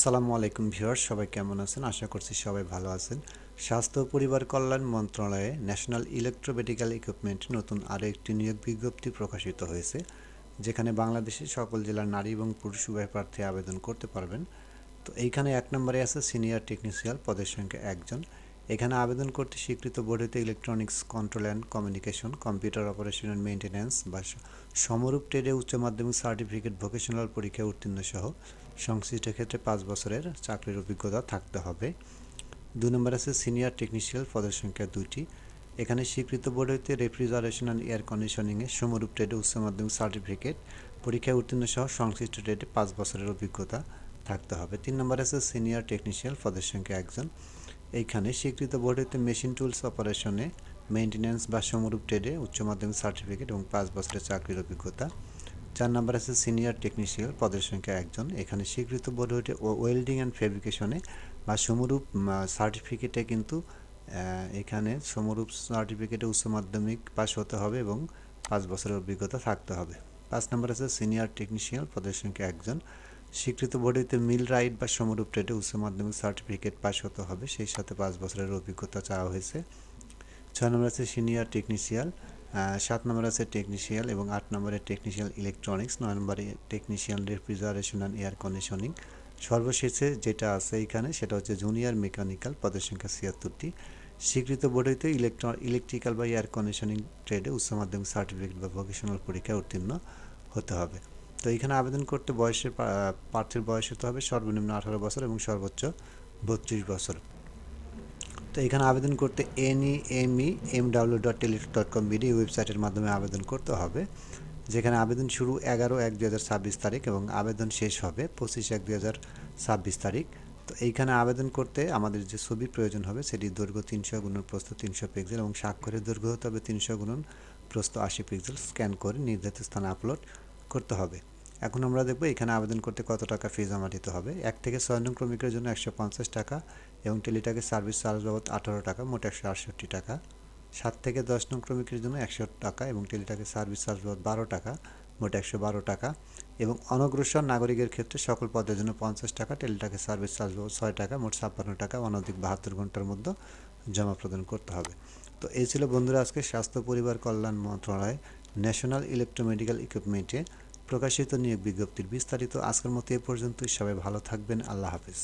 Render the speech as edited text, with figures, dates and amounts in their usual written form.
আসসালামু আলাইকুম ভিউয়ার্স, সবাই কেমন আছেন? আশা করছি সবাই ভালো আছেন। স্বাস্থ্য ও পরিবার কল্যাণ মন্ত্রণালয়ে ন্যাশনাল ইলেকট্রোমেডিক্যাল ইকুইপমেন্টে নতুন আরও একটি নিয়োগ বিজ্ঞপ্তি প্রকাশিত হয়েছে, যেখানে বাংলাদেশের সকল জেলার নারী এবং পুরুষ উভয় প্রার্থী আবেদন করতে পারবেন। তো এইখানে ১ নম্বরে আছে সিনিয়র টেকনিশিয়াল, পদের সংখ্যা ১ জন। এখানে আবেদন করতে স্বীকৃত বোর্ড হতে electronics control and communication, computer operation and maintenance বা সমরূপ ট্রেডে উচ্চ মাধ্যমিক সার্টিফিকেট, ভোকেশনাল পরীক্ষায় উত্তীর্ণ সহ সংশ্লিষ্ট ক্ষেত্রে ৫ বছরের চাকরির অভিজ্ঞতা থাকতে হবে। ২ নম্বর আছে সিনিয়র টেকনিশিয়াল, পদের সংখ্যা ২টি। এখানে স্বীকৃত বোর্ড হইতে রেফ্রিজারেশন অ্যান্ড এয়ার কন্ডিশনিংয়ে সমরূপ ট্রেডে উচ্চ মাধ্যমিক সার্টিফিকেট, পরীক্ষায় উত্তীর্ণ সহ সংশ্লিষ্ট ট্রেডে ৫ বছরের অভিজ্ঞতা থাকতে হবে। ৩ নম্বর আছে সিনিয়র টেকনিশিয়াল, পদের সংখ্যা ১ জন। এইখানে স্বীকৃত বোর্ড হইতে মেশিন টুলস অপারেশনে, মেইনটেন্যান্স বা সমরূপ ট্রেডে উচ্চ মাধ্যমিক সার্টিফিকেট এবং ৫ বছরের চাকরির অভিজ্ঞতা। ৪ নম্বর আছে সিনিয়র টেকনিশিয়াল, পদের সংখ্যা ১ জন। এখানে স্বীকৃত বোর্ড হইতে ওয়েল্ডিং অ্যান্ড ফেব্রিকেশনে বা সমরূপ সার্টিফিকেটে কিন্তু এখানে সমরূপ সার্টিফিকেটে উচ্চ মাধ্যমিক পাস হতে হবে এবং ৫ বছরের অভিজ্ঞতা থাকতে হবে। ৫ নম্বর আছে সিনিয়র টেকনিশিয়াল, পদের সংখ্যা ১ জন। স্বীকৃত বোর্ড হইতে মিল রাইট বা সমরূপ ট্রেডে উচ্চ মাধ্যমিক সার্টিফিকেট পাস হতে হবে, সেই সাথে ৫ বছরের অভিজ্ঞতা চাওয়া হয়েছে। ৬ নম্বর আছে সিনিয়র টেকনিশিয়াল, ৭ নম্বর আছে টেকনিশিয়াল এবং ৮ নম্বরে টেকনিশিয়াল ইলেকট্রনিক্স, ৯ নম্বরে টেকনিশিয়াল রেফ্রিজারেশন অ্যান্ড এয়ার কন্ডিশনিং। সর্বশেষে যেটা আছে এইখানে সেটা হচ্ছে জুনিয়র মেকানিক্যাল, পদের সংখ্যা ৭৬টি। স্বীকৃত বোর্ড হইতে ইলেকট্রিক্যাল বা এয়ার কন্ডিশনিং ট্রেডে উচ্চ মাধ্যমিক সার্টিফিকেট বা ভোকেশনাল পরীক্ষায় উত্তীর্ণ হতে হবে। তো এখানে আবেদন করতে প্রার্থীর বয়স হতে হবে সর্বনিম্ন ১৮ বছর এবং সর্বোচ্চ ৩২ বছর। তো এখানে আবেদন করতে NEMEMW.telex.com এই ওয়েবসাইটের মাধ্যমে আবেদন করতে হবে, যেখানে আবেদন শুরু ১১/১/২০২৬ তারিখ এবং আবেদন শেষ হবে ২৫/১/২০২৬ তারিখ। তো এইখানে আবেদন করতে আমাদের যে ছবির প্রয়োজন হবে সেটি দৈর্ঘ্য ৩০০ × প্রস্থ 300 পিক্সেল এবং স্বাক্ষরের দৈর্ঘ্য হতে হবে ৩০০ × প্রস্থ ৮০ পিক্সেল, স্ক্যান করে নির্ধারিত স্থানে আপলোড করতে হবে। এখন আমরা দেখব এখানে আবেদন করতে কত টাকা ফি জমা দিতে হবে। ১ থেকে ৬ নং ক্রমিকের জন্য ১৫০ টাকা এবং টেলিটকের সার্ভিস চার্জ বাবদ ১৮ টাকা, মোট ১৬৮ টাকা। ৭ থেকে ১০ নং ক্রমিকের জন্য ১০০ টাকা এবং টেলিটকের সার্ভিস চার্জ বাবদ ১২ টাকা, মোট ১১২ টাকা। এবং অনগ্রসর নাগরিকের ক্ষেত্রে সকল পদের জন্য ৫০ টাকা, টেলিটকের সার্ভিস চার্জ বাবদ ৬ টাকা, মোট ৫৬ টাকা। অনধিক ৭২ ঘন্টার মধ্যে জমা প্রদান করতে হবে। তো এই ছিল বন্ধুরা আজকে স্বাস্থ্য পরিবার কল্যাণ মন্ত্রণালয় ন্যাশনাল ইলেকট্রোমেডিক্যাল ইকুইপমেন্টে প্রকাশিত নিয়োগ বিজ্ঞপ্তির বিস্তারিত। আজকের মতো এ পর্যন্তই। সবাই ভালো থাকবেন। আল্লাহ হাফেজ।